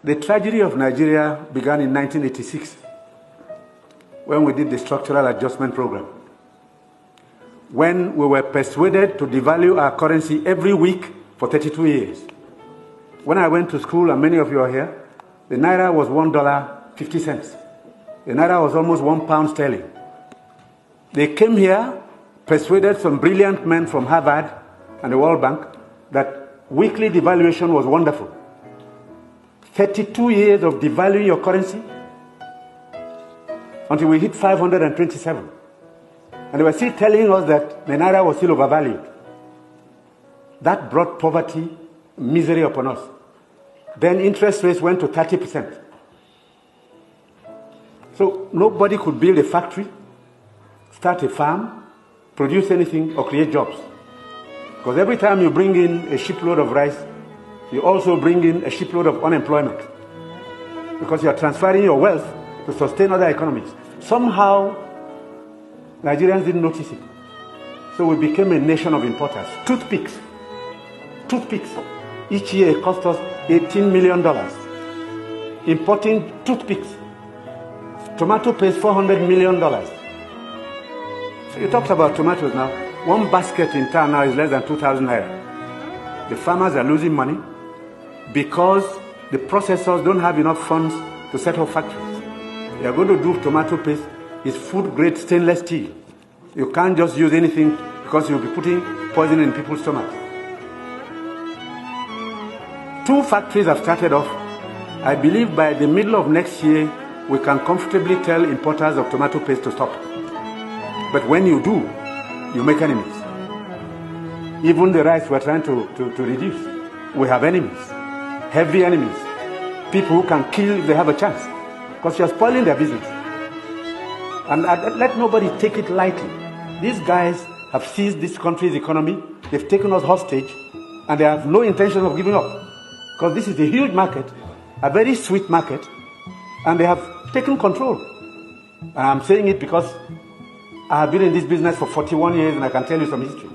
The tragedy of Nigeria began in 1986 when we did the structural adjustment program. When we were persuaded to devalue our currency every week for 32 years. When I went to school, and many of you are here, the Naira was $1.50. The Naira was almost £1 sterling. They came here, persuaded some brilliant men from Harvard and the World Bank that weekly devaluation was wonderful. 32 years of devaluing your currency until we hit 527. And they were still telling us that the Naira was still overvalued. That brought poverty, misery upon us. Then interest rates went to 30%. So nobody could build a factory, start a farm, produce anything, or create jobs. Because every time you bring in a shipload of rice, you also bring in a shipload of unemployment. Because you are transferring your wealth to sustain other economies. Somehow, Nigerians didn't notice it. So we became a nation of importers. Toothpicks. Each year it cost us $18 million. Importing toothpicks. Tomato paste, $400 million. So you talked about tomatoes now. One basket in town now is less than 2,000 naira. The farmers are losing money because the processors don't have enough funds to set up factories. They are going to do tomato paste. It's food-grade stainless steel. You can't just use anything because you'll be putting poison in people's stomachs. 2 factories have started off. I believe by the middle of next year, we can comfortably tell importers of tomato paste to stop. But when you do, you make enemies. Even the rice we're trying to reduce. We have enemies, heavy enemies, people who can kill if they have a chance, because you're spoiling their business. And let nobody take it lightly. These guys have seized this country's economy, they've taken us hostage, and they have no intention of giving up. Because this is a huge market, a very sweet market, and they have taken control. And I'm saying it because I have been in this business for 41 years and I can tell you some history.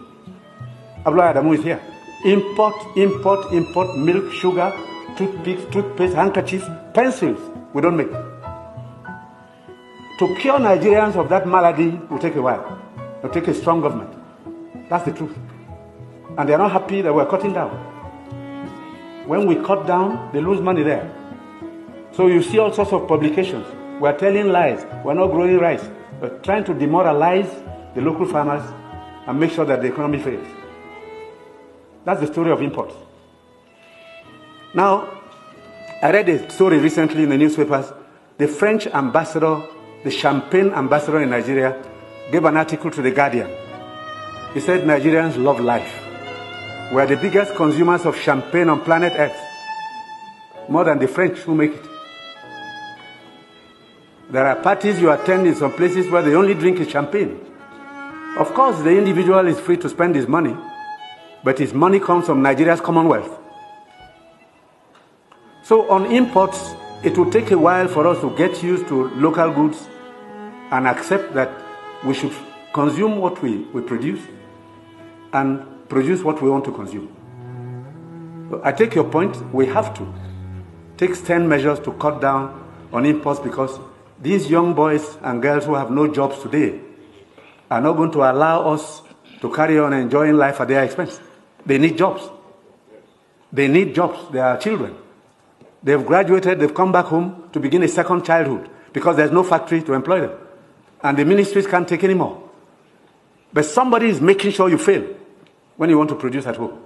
Abdullahi Adamu is here. Import, milk, sugar, toothpicks, toothpaste, handkerchiefs, pencils, we don't make. To cure Nigerians of that malady will take a while. It will take a strong government. That's the truth. And they are not happy that we're cutting down. When we cut down, they lose money there. So you see all sorts of publications. We're telling lies. We're not growing rice. We're trying to demoralize the local farmers and make sure that the economy fails. That's the story of imports. Now, I read a story recently in the newspapers. The French ambassador, the champagne ambassador in Nigeria, gave an article to The Guardian. He said Nigerians love life. We are the biggest consumers of champagne on planet Earth. More than the French who make it. There are parties you attend in some places where the only drink is champagne. Of course, the individual is free to spend his money, but his money comes from Nigeria's commonwealth. So on imports, it will take a while for us to get used to local goods and accept that we should consume what we produce and produce what we want to consume. So I take your point. We have to take stern measures to cut down on imports because these young boys and girls who have no jobs today are not going to allow us to carry on enjoying life at their expense. They need jobs. They need jobs. They are children. They've graduated, they've come back home to begin a second childhood because there's no factory to employ them. And the ministries can't take any more. But somebody is making sure you fail when you want to produce at home.